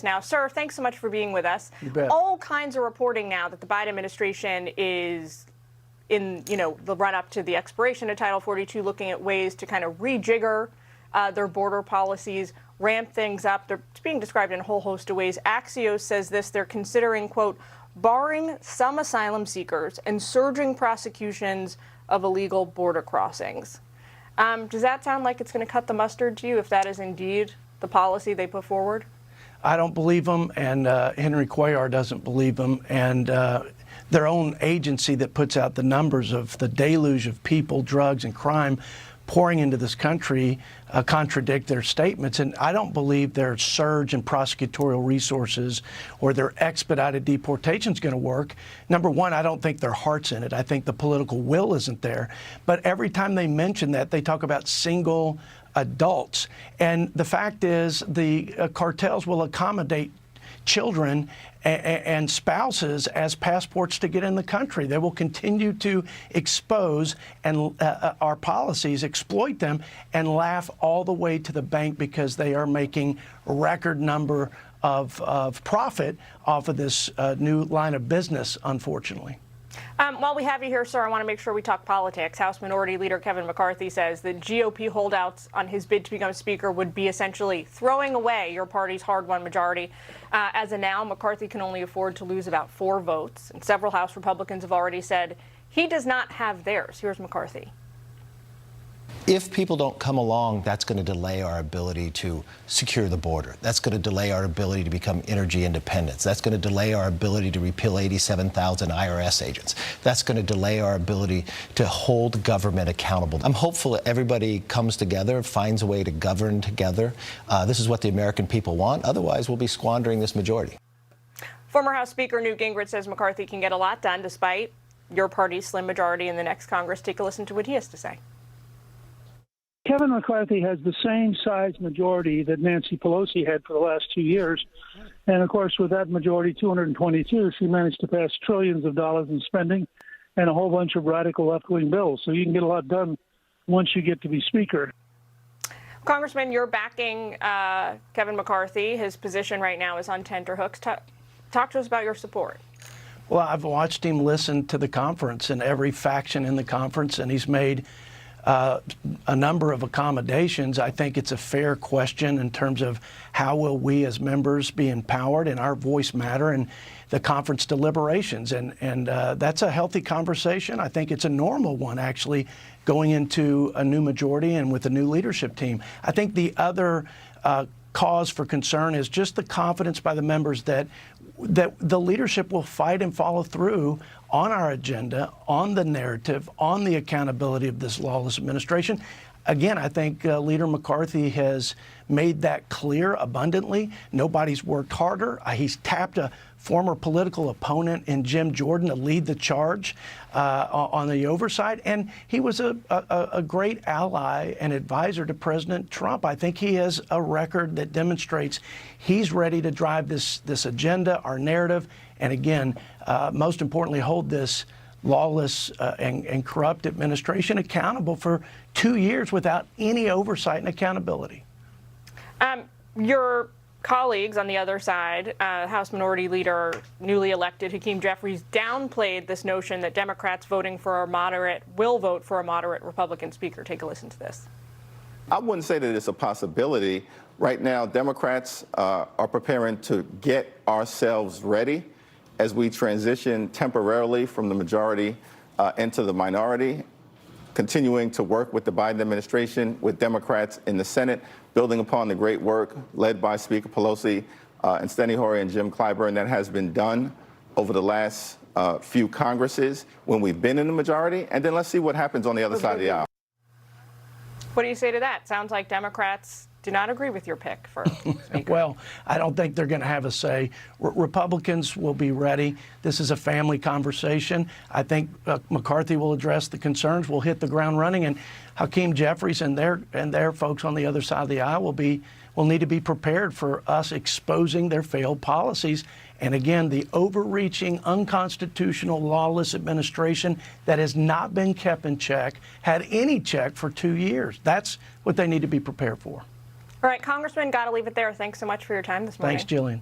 Now, sir, thanks so much for being with us. You bet. All kinds of reporting now that the Biden administration is in, the run-up to the expiration of Title 42, looking at ways to kind of rejigger their border policies, ramp things up. It's being described in a whole host of ways. Axios says this: they're considering, quote, barring some asylum seekers and surging prosecutions of illegal border crossings. Does that sound like it's going to cut the mustard to you if that is indeed the policy they put forward? I don't believe them, and Henry Cuellar doesn't believe them, and their own agency that puts out the numbers of the deluge of people, drugs, and crime pouring into this country contradict their statements. And I don't believe their surge in prosecutorial resources or their expedited deportation is going to work. Number one, I don't think their heart's in it. I think the political will isn't there. But every time they mention that, they talk about single adults. And the fact is, the cartels will accommodate children and spouses as passports to get in the country. They will continue to expose and our policies, exploit them, and laugh all the way to the bank because they are making a record number of profit off of this new line of business, unfortunately. While we have you here, sir, I want to make sure we talk politics. House Minority Leader Kevin McCarthy says that GOP holdouts on his bid to become Speaker would be essentially throwing away your party's hard-won majority. As of now, McCarthy can only afford to lose about 4 votes, and several House Republicans have already said he does not have theirs. Here's McCarthy. If people don't come along, that's going to delay our ability to secure the border. That's going to delay our ability to become energy independent. That's going to delay our ability to repeal 87,000 IRS agents. That's going to delay our ability to hold government accountable. I'm hopeful that everybody comes together, finds a way to govern together. This is what the American people want. Otherwise, we'll be squandering this majority. Former House Speaker Newt Gingrich says McCarthy can get a lot done despite your party's slim majority in the next Congress. Take a listen to what he has to say. Kevin McCarthy has the same size majority that Nancy Pelosi had for the last 2 years. And, of course, with that majority, 222, she managed to pass trillions of dollars in spending and a whole bunch of radical left-wing bills. So you can get a lot done once you get to be Speaker. Congressman, you're backing Kevin McCarthy. His position right now is on tenterhooks. Talk to us about your support. Well, I've watched him listen to the conference and every faction in the conference, and he's made a number of accommodations. I think it's a fair question in terms of how will we as members be empowered and our voice matter in the conference deliberations. And that's a healthy conversation. I think it's a normal one, actually, going into a new majority and with a new leadership team. I think the other cause for concern is just the confidence by the members that the leadership will fight and follow through on our agenda, on the narrative, on the accountability of this lawless administration. Again, I think Leader McCarthy has made that clear abundantly. Nobody's worked harder. He's tapped a former political opponent in Jim Jordan to lead the charge on the oversight. And he was a great ally and advisor to President Trump. I think he has a record that demonstrates he's ready to drive this agenda, our narrative, and again, most importantly, hold this lawless and corrupt administration accountable for 2 years without any oversight and accountability. Your colleagues on the other side, House Minority Leader, newly elected Hakeem Jeffries, downplayed this notion that Democrats voting for a moderate will vote for a moderate Republican Speaker. Take a listen to this. I wouldn't say that it's a possibility. Right now, Democrats are preparing to get ourselves ready as we transition temporarily from the majority into the minority, continuing to work with the Biden administration, with Democrats in the Senate, building upon the great work led by Speaker Pelosi and Steny Hoyer and Jim Clyburn that has been done over the last few Congresses when we've been in the majority. And then let's see what happens on the other side of the aisle. What do you say to that? Sounds like Democrats do not agree with your pick for Speaker. Well, I don't think they're going to have a say. Republicans will be ready. This is a family conversation. I think McCarthy will address the concerns. We'll hit the ground running, and Hakeem Jeffries and their folks on the other side of the aisle will need to be prepared for us exposing their failed policies. And again, the overreaching, unconstitutional, lawless administration that has not been kept in check, had any check for 2 years. That's what they need to be prepared for. All right, Congressman, got to leave it there. Thanks so much for your time this morning. Thanks, Jillian.